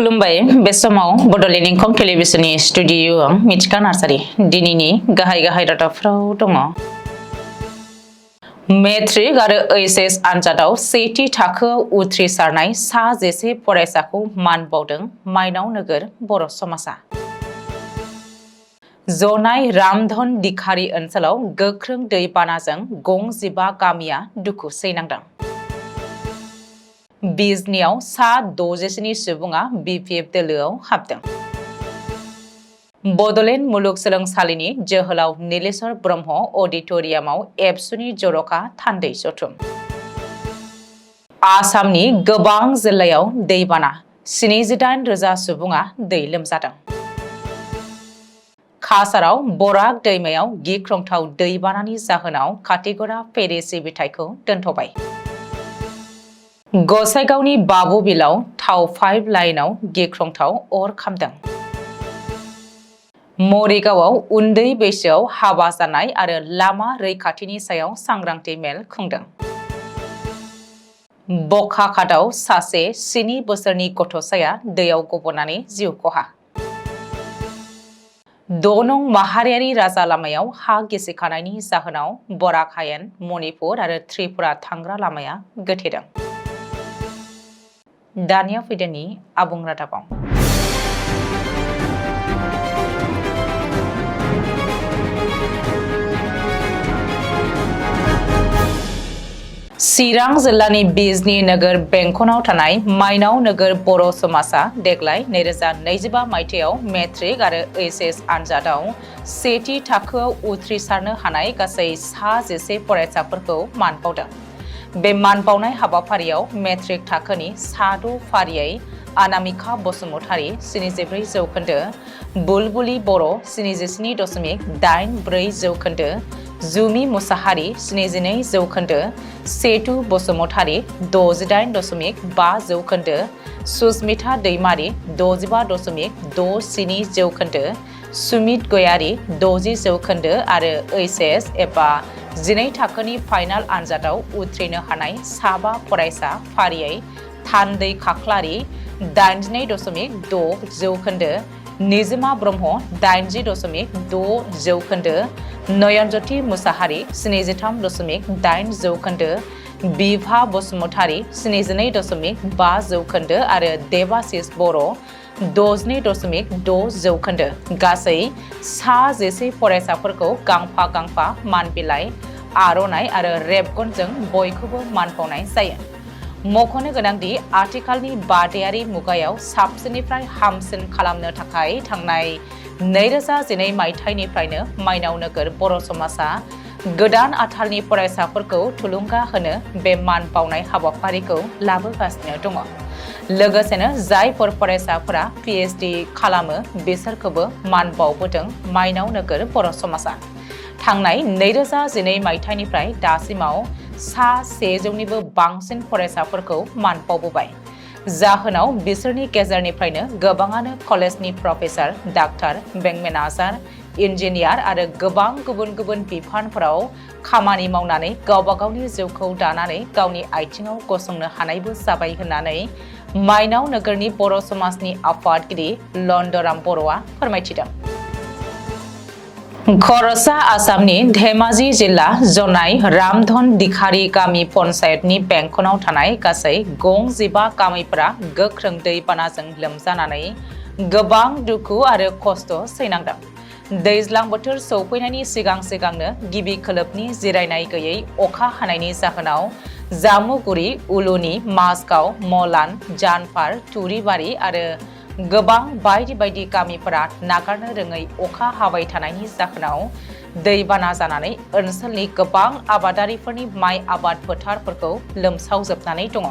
खुलुमबाय बे समाव बडलेण्ड इंखं टेलिभिजननि स्टुडिय'आव मिथिखा नार्जारी दिनैनि गाहाय रादाबफोराव दङ। मेट्रिक आरो एचएस आनजादाव सेथि थाखोआव उथ्रिसारनाय सा 11 फरायसाखौ मान बावदों माइनाव नोगोर बर' समाजा। जनाय रामधन दिखारि ओनसोलाव गोख्रों दैबानाजों गं 15 गामिया दुखु सैनांदों। बिजनीआव सा 67 सुबुङा बिपिएफ दोलोआव हाबदों। बडलेण्ड मुलुगसोलोंसालिनि जोहोलाव नीलेश्वर ब्रह्म अडिटोरियामाव एबसुनि जर'खा थान्दै जथुम। आसामनि गोबां जिल्लायाव दैबाना 78,000 सुबुङा दै लोमजादों। काछाराव बराक दैमायाव गिख्रंथाव दैबानानि जाहोनाव काटिगड़ा फेरि सिबिथायखौ दोनथ'बाय। गसाइगावनि बाबुबिलाव थाव पाइप लाइनाव गिख्रंथाव अर खामदों। मरिगावआव उन्दै बैसोआव हाबा जानाय आरो लामा रैखाथिनि सायाव सांग्रांथि मेल खुंदों। बखाखादाव सासे 7 बोसोरनि गथ'साया दैयाव गबनानै जिउ खहा। 6 नं माहारियारि राजा लामायाव हा गिसिखानायनि जाहोनाव बराक हायेन, मणिपुर आरो त्रिपुरा थांग्रा लामाया गोथेदों। दानिया फैदोनि आबुं रादाबाव। चिरां जिल्लानि बिजनी नोगोर बेंखनाव थानाय माइनाव नोगोर बर' समाजा देग्लाय 2025 मायथाइयाव मेट्रिक आरो एचएस आनजादाव सेथि थाखोआव उथ्रिसारनो हानाय गासै सा 11 फरायसाफोरखौ मान बावदों। बे मान बावनाय हाबाफारियाव मेट्रिक थाखोनि सा 6 फारियै अनामिका बसुमतारी 74 जौखोन्दो, बुलबुलि बर' 77.84 जौखोन्दो, जुमि मुसाहारि 72 जौखोन्दो, सेतु बसुमतारी 68.5 जौखोन्दो, सुस्मिता दैमारी 65.67 जौखोन्दो, सुमित गयारी 60 जौखोन्दो आरो एचएस एबा 12 थाखोनि फाइनाल आनजादाव उथ्रिनो हानाय साबा फरायसा फारियै थान्दै खाख्लारि 82.6 जौखोन्दो, निजोमा ब्रह्म 80.6 जौखोन्दो, नयनज्योति मुसाहारि 73.8 जौखोन्दो, बिभा बसुमतारी 72.5 जौखोन्दो आरो देबासिस बर' 62.6 जौखोन्दो। गासै सा 11 फरायसाफोरखौ गांफा मान बिलाइ, आर'नाइ आरो रेबगनजों बयखौबो मान बावनाय जायो। मख'नो गोनांदि आथिखालनि बादायारि मुगायाव साबसिननिफ्राय हामसिन खालामनो थाखाय थांनाय 2012 मायथाइनिफ्रायनो माइनाव नोगोर बर' समाजा गोदान आथालनि फरायसाफोरखौ थुलुंगा होनो बे मान बावनाय हाबाफारिखौ लाबोगासिनो दङ। लोगोसेनो जायफोर फरायसाफोरा पिएचडि खालामो बिसोरखौबो मान बावबोदों माइनाव नोगोर बर' समाजा। थांनाय 2012 मायथाइनिफ्राय दासिमाव सा 100निबो बांसिन फरायसाफोरखौ मान बावबोबाय। जाहोनाव बिसोरनि गेजेरनिफ्रायनो गोबाङानो कलेजनि professor, doctor, bank manager, engineer आरो गोबां गुबुन बिफानफोराव खामानि मावनानै गावबा गावनि जिउखौ दानानै गावनि आथिङाव गसंनो हानायबो जाबाय होननानै माइनाव नोगोरनि बर' समाजनि आफादगिरि लन्दराम बर'आ फोरमायथिदों। खर'सा आसामनि धेमाजि जिल्ला जनाय रामधन दिखारि गामि पन्चायतनि बेंखनाव थानाय गासै गं 15 गामिफोरा गोख्रों दैबानाजों लोमजानानै गोबां दुखु आरो खस्थ' सैनांदों। दैज्लां बोथोर सौफैनायनि सिगांनो गिबि खोलोबनि जिरायनाय गैयै अखा हानायनि जाहोनाव जामुगुरि, उलुनि, माजगाव, मलान, जानपार, तुरिबारि आरो गोबां बायदि गामिफोरा नागारनो रोङै अखा हाबाय थानायनि जाहोनाव दैबाना जानानै ओनसोलनि गोबां आबादारिफोरनि माइ आबाद फोथारफोरखौ लोमसावजोबनानै दङ।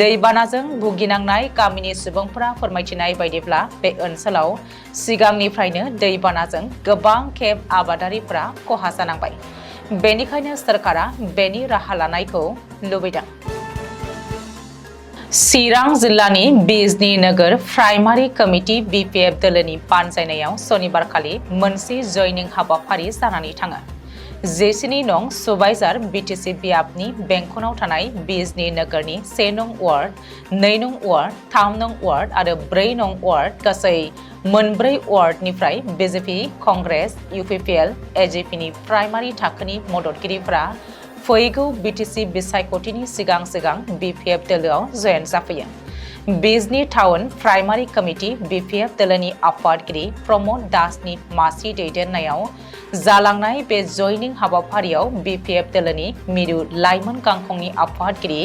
दैबानाजों भुगिनांनाय गामिनि सुबुंफोरा फोरमायथिनाय बायदिब्ला बे ओनसोलाव सिगांनिफ्रायनो दैबानाजों गोबां खेब आबादारिफोरा खहा जानांबाय। बेनिखायनो सोरखारा बेनि राहा लानायखौ लुबैदों। चिरां जिल्लानि बिजनी नोगोर प्राइमारि कमिटि बिपिएफ दोलोनि बानजायनायाव सनिबारखालि मोनसे जयनिं हाबाफारि जानानै थाङो। जेसिनि नं सुबाइजार बिटिसि बियाबनि बेंखनाव थानाय बिजनी नोगोरनि 1 नं वार्ड, 2 नं वार्ड, 3 नं वार्ड आरो 4 नं वार्ड गासै मोनब्रै वार्डनिफ्राय बिजेपि, कंग्रेस, इउपिपिएल, एजिपिनि प्राइमारि थाखोनि मददगिरिफोरा फैगौ बिटिसि बिसायख'थिनि सिगां बिपिएफ दोलोआव जयेन जाफैयो। Bijni town primary committee BPF दोलोनि आफादगिरि प्रमद दासनि मासि दैदेननायाव जालांनाय बे जयनिं हाबाफारियाव बिपिएफ दोलोनि मिरु लाइमोन गांखंनि आफादगिरि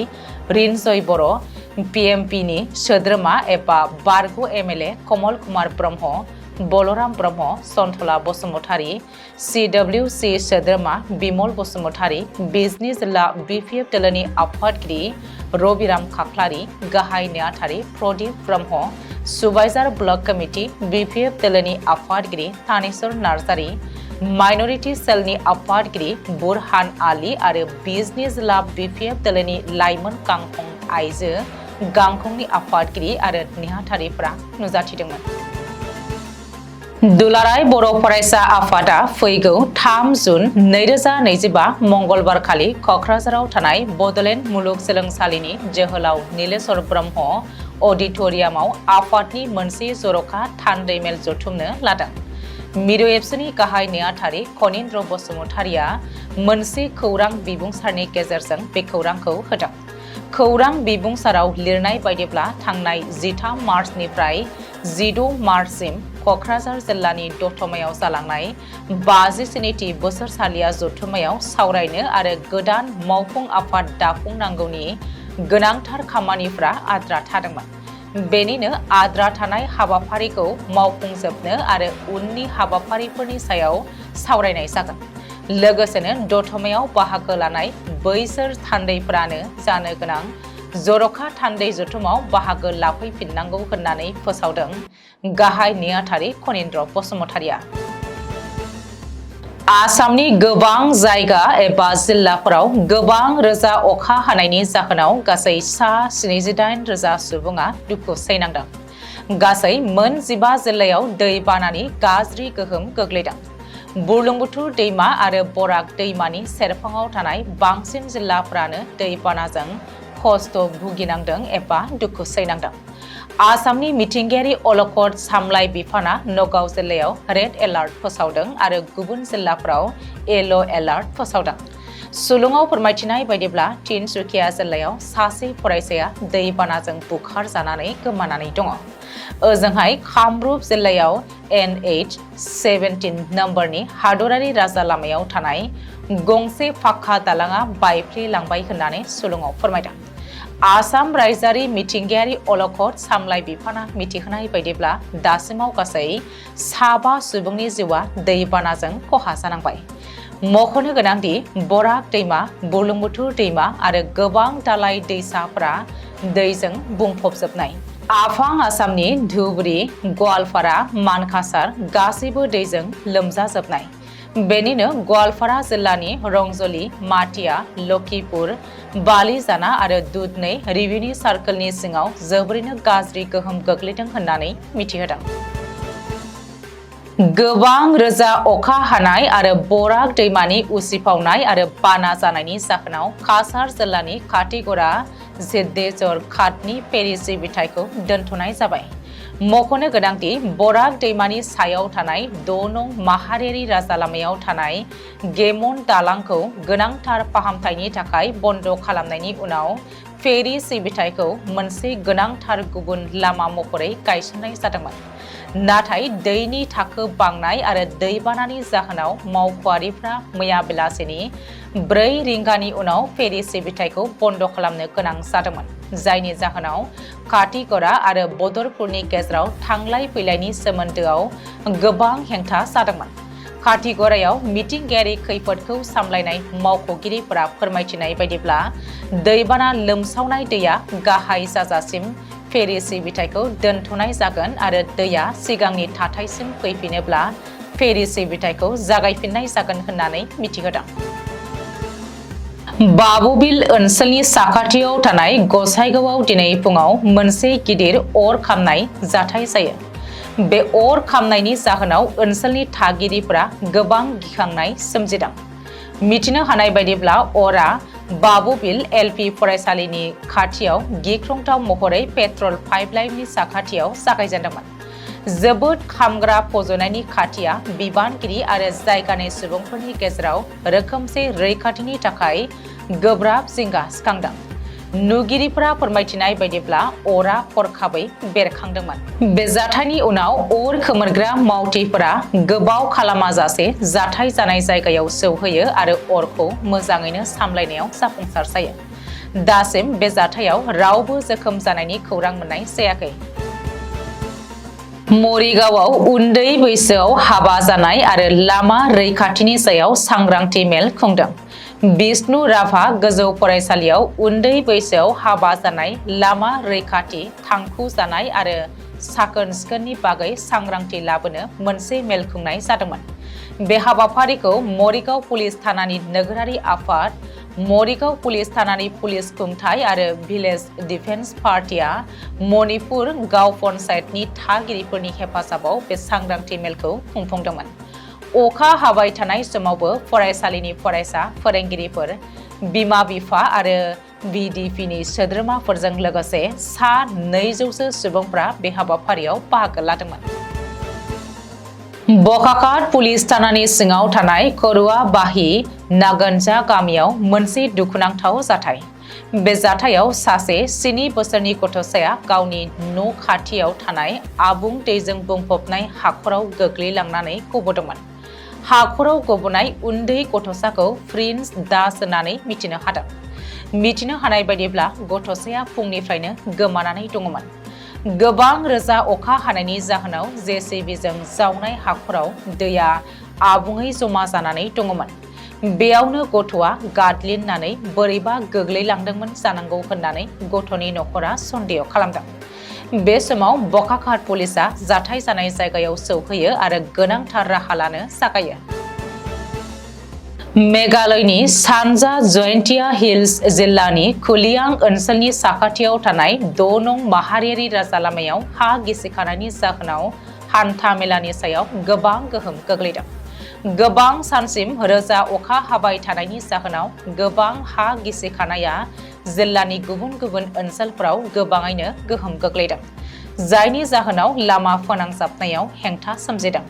रिनजय बर', पिएमपिनि सोद्रोमा एबा बारग' एमएलए कमल कुमार ब्रह्म, बलराम ब्रह्म, सन्थला बसुमतारी, सिडब्लिउसि सोद्रोमा बिमल बसुमतारी, बिजनी जिल्ला बिपिएफ दोलोनि आफादगिरि रबिराम खाख्लारि, गाहाय नेहाथारि Pradip Brahma, Subaijhar block committee BPF दोलोनि आफादगिरि थानेश्वर नार्जारि, माइनरिटि सेलनि आफादगिरि बुरहान आली आरो बिजनी जिल्ला बिपिएफ दोलोनि लाइमोन गांखं आइजो गांखंनि आफादगिरि आरो नेहाथारिफोरा नुजाथिदोंमोन। दुलाराय बर' फरायसा आफादा फैगौ 3 जुन 2025 मंगलबार खालि क'क्राझाराव थानाय बड'लेण्ड मुलुगसोलोंसालिनि जोहोलाव नीलेश्वर ब्रह्म अडिट'रियामाव आफादनि मोनसे जर'खा थान्दै मेल जथुमनो लादों। मिरु एबसुनि गाहाय नेहाथारि कनिन्द्र बसुमतारिया मोनसे खौरां बिबुंसारनि गेजेरजों बे खौरांखौ होदों। खौरां बिबुंसाराव लिरनाय बायदिब्ला थांनाय 13 मार्चनिफ्राय 16 मार्चसिम क'क्राझार जिल्लानि दतमायाव जालांनाय 57थि बोसोरसालिया जथुम्मायाव सावरायनो आरो गोदान मावफुं आफाद दाफुंनांगौनि गोनांथार खामानिफ्रा आद्रा थादोंमोन। बेनिनो आद्रा थानाय हाबाफारिखौ मावफुंजोबनो आरो उननि हाबाफारिफोरनि सायाव सावरायनाय जागोन। लोगोसेनो दतमायाव बाहागो लानाय बैसोर थान्दैफोरानो जानो गोनां जर'खा थान्दै जथुमाव बाहागो लाफैफिननांगौ होननानै फोसावदों गाहाय नेहाथारि कनिन्द्र बसुमतारिया। आसामनि गोबां जायगा एबा जिल्लाफोराव गोबां रोजा अखा हानायनि जाहोनाव गासै सा 78 रोजा सुबुङा दुखु सैनांदों। गासै मोन 15 जिल्लायाव दै बानानि गाज्रि गोहोम गोग्लैदों। बुरलुंबुथुर दैमा आरो बराक दैमानि सेरफाङाव थानाय बांसिन जिल्लाफोरानो दै बानाजों खस्थ' भुगिनांदों एबा दुखु सैनांदों। आसामनि मिथिंगायारि अलखद सामलाय बिफाना नगाव जिल्लायाव रेड एलार्ट फोसावदों आरो गुबुन जिल्लाफोराव येल' एलार्ट फोसावदों। सुलुङाव फोरमायथिनाय बायदिब्ला तिनसुकिया जिल्लायाव सासे फरायसाया दैबानाजों बुखार जानानै गोमानानै दङ। ओजोंहाय कामरुप जिल्लायाव NH-17 नम्बरनि हादरारि राजा लामायाव थानाय गंसे फाक्का दालाङा बायफ्लेलांबाय होननानै सुलुङाव फोरमायदों। आसाम रायजोआरि मिथिंगायारि अलखद सामलाय बिफाना मिथिहोनाय बायदिब्ला दासिमाव गासै 5 सुबुंनि जिउआ दैबानाजों खहा जानांबाय। मख'नो गोनांदि बराक दैमा, बुरलुंबुथुर दैमा आरो गोबां दालाय दैसाफोरा दैजों बुंफबजोबनाय। आफां आसामनि धुबुरी, गवालपारा, मानकासार गासैबो दैजों लोमजाजोबनाय। बेनिनो गवालपारा जिल्लानि रंजली, माटिया, लखीपुर, बालिजाना आरो दुधनै रिभिनिउ सार्कलनि सिङाव जोबोरैनो गाज्रि गोहोम गोग्लैदों होननानै मिथिहोदों। गोबां रोजा अखा हानाय आरो बराक दैमानि उसिफावनाय आरो बाना जानायनि जाहोनाव काछार जिल्लानि खाथिगरा जिद्देजर घाटनि फेरि सिबिथायखौ दोनथ'नाय जाबाय। मख'नो गोनांदि बराक दैमानि सायाव थानाय 6 नं माहारियारि राजा लामायाव थानाय गेमन दालांखौ गोनांथार फाहामथायनि थाखाय बन्द' खालामनायनि उनाव फेरि सिबिथायखौ मोनसे गोनांथार गुबुन लामा महरै गायसननाय जादोंमोन। नाथाय दैनि थाखो बांनाय आरो दैबानानि जाहोनाव मावख'आरिफ्रा मैया बेलासिनि 4 रिंगानि उनाव फेरि सिबिथायखौ बन्द' खालामनो गोनां जादोंमोन, जायनि जाहोनाव खाथिगरा आरो बदरपुरनि गेजेराव थांलाय फैलायनि सोमोन्दोआव गोबां हेंथा जादोंमोन। खाथिगरायाव मिथिंगायारि खैफोदखौ सामलायनाय मावख'गिरिफोरा फोरमायथिनाय बायदिब्ला दैबाना लोमसावनाय दैया गाहाय जाजासिम फेरि सिबिथायखौ दोनथ'नाय जागोन आरो दैया सिगांनि थाथायसिम फैफिनोब्ला फेरि सिबिथायखौ जागायफिननाय जागोन होननानै मिथिहोदों। बाबुबिल ओनसोलनि साखाथियाव थानाय गसाइगावआव दिनै फुङाव मोनसे गिदिर अर खामनाय जाथाय जायो। बे अर खामनायनि जाहोनाव ओनसोलनि थागिरिफोरा गोबां गिखांनाय सोमजिदों। मिथिनो हानाय बायदिब्ला अरा बाबुबिल एलपि फरायसालिनि खाथियाव गिख्रंथाव महरै पेट्रल पाइपलाइननि साखाथियाव जागायजेनदोंमोन। जोबोद खामग्रा फज'नायनि खाथिया बिबानगिरि आरो जायगानि सुबुंफोरनि गेजेराव रोखोमसे रैखाथिनि थाखाय गोब्राब जिंगा सिखांदों। नुगिरिफोरा फोरमायथिनाय बायदिब्ला अरा हरखाबै बेरखांदोंमोन। बे जाथायनि उनाव अर खोमोरग्रा मावथिफोरा गोबाव खालामाजासे जाथाय जानाय जायगायाव सौहैयो आरो अरखौ मोजाङैनो सामलायनायाव जाफुंसार जायो। दासिम बे जाथायाव रावबो जोखोम जानायनि खौरां मोननाय जायाखै। मरिगावआव उन्दै बैसोआव हाबा जानाय आरो लामा रैखाथिनि सायाव सांग्रांथि मेल खुंदों। बिष्णु राभा गोजौ फरायसालियाव उन्दै बैसोआव हाबा जानाय, लामा रैखाथि, थांखु जानाय आरो साखोन सिखोननि बागै सांग्रांथि लाबोनो मोनसे मेल खुंनाय जादोंमोन। बे हाबाफारिखौ मरिगाव पुलिस थानानि नोगोरारि आफाद, मरिगाव पुलिस थानानि पुलिस खुंथाय आरो भिलेज डिफेन्स पार्टिया मणिपुर गाव पन्चायतनि थागिरिफोरनि हेफाजाबाव बे सांग्रांथि मेलखौ खुंफुंदोंमोन। अखा हाबाय थानाय समावबो फरायसालिनि फरायसा, फोरोंगिरिफोर, बिमा-बिफा आरो बिडिपिनि सोद्रोमाफोरजों लोगोसे सा 200सो सुबुंफ्रा बे हाबाफारियाव बाहागो लादोंमोन। बकाखात पुलिस थानानि सिङाव थानाय करुआ बाहि नागनजा गामियाव मोनसे दुखुनांथाव जाथाय। बे जाथायाव सासे 7 बोसोरनि गथ'साया गावनि न' खाथियाव थानाय आबुं दैजों बुंफबनाय हाखराव गोग्लैलांनानै गब'दोंमोन। हाखराव गब'नाय उन्दै गथ'साखौ प्रिन्स दास होननानै मिथिनो हादों। मिथिनो हानाय बायदिब्ला गथ'साया फुंनिफ्रायनो गोमानानै दङमोन। गोबां रोजा अखा हानायनि जाहोनाव जेसिबिजों जावनाय हाखराव दैया आबुङै जमा जानानै दङमोन। बेयावनो गथ'आ गादलिननानै बोरैबा गोग्लैलांदोंमोन जानांगौ होननानै गथ'नि नखरा सन्देह खालामदों। बे समाव बकाखात पुलिसआ जाथाय जानाय जायगायाव सौहैयो आरो गोनांथार राहा लानो जागायो। मेघालयनि सानजा जयन्तिया हिल्स जिल्लानि कुलियां ओनसोलनि साखाथियाव थानाय 6 नं माहारियारि राजालामायाव हा गिसिखानायनि जाहोनाव हान्था मेलानि सायाव गोबां गोहोम गोग्लैदों। गोबां सानसिम रोजा अखा हाबाय थानायनि जाहोनाव गोबां हा गिसिखानाया जिल्लानि गुबुन गुबुन ओनसोलफोराव गोबाङैनो गोहोम गोग्लैदों, जायनि जाहोनाव लामा फोनांजाबनायाव हेंथा सोमजिदों।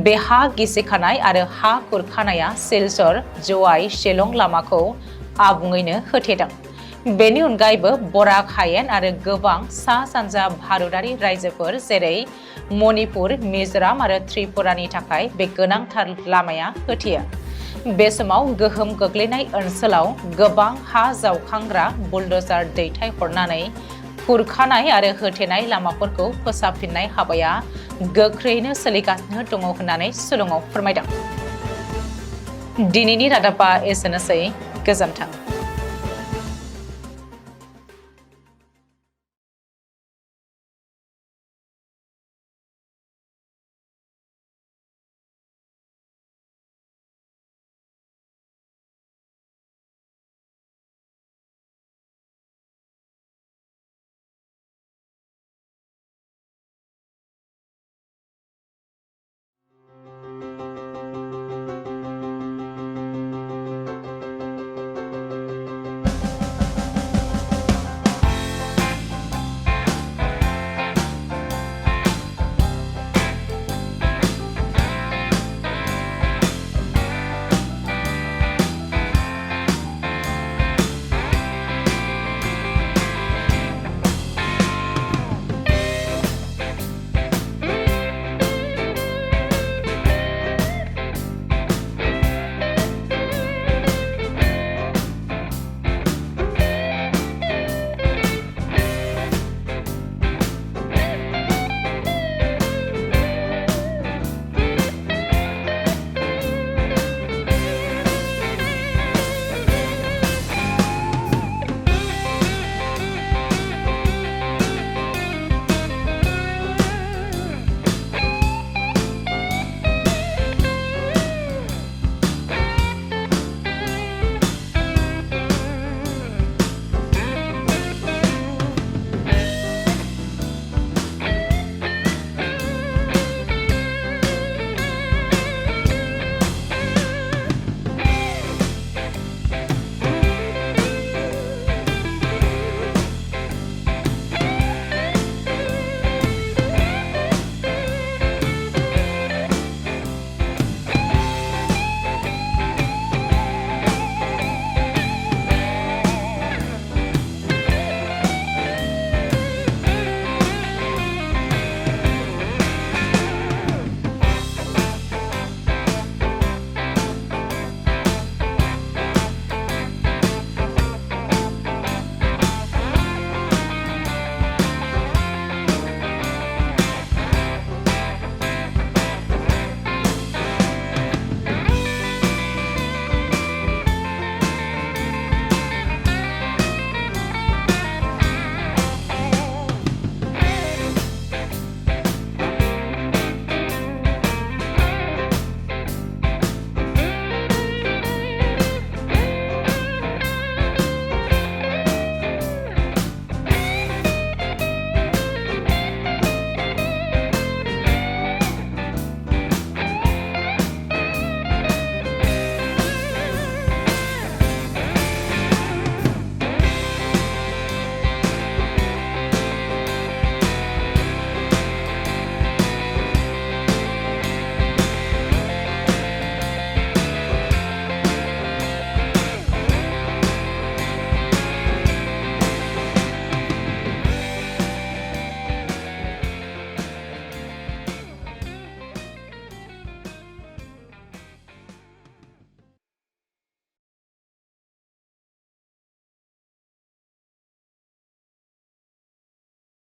बे हा गिसिखानाय आरो हा खुरखानाया सिलचर जवाई शिलं लामाखौ आबुङैनो होथेदों। बेनि अनगायैबो बराक हायेन आरो गोबां सा-सानजा भारतारि रायजोफोर जेरै मणिपुर, मिजोराम आरो त्रिपुरानि थाखाय बे गोनांथार लामाया होथेयो। बे समाव गोहोम गोग्लैनाय ओनसोलाव गोबां हा जावखांग्रा बुलडोजार दैथायहरनानै खुरखानाय आरो होथेनाय लामाफोरखौ फोसाबफिननाय हाबाया गोख्रैनो सोलिगासिनो दङ होननानै शिलंआव फोरमायदों। दिनैनि रादाबा एसेनोसै। गोजोन्थों।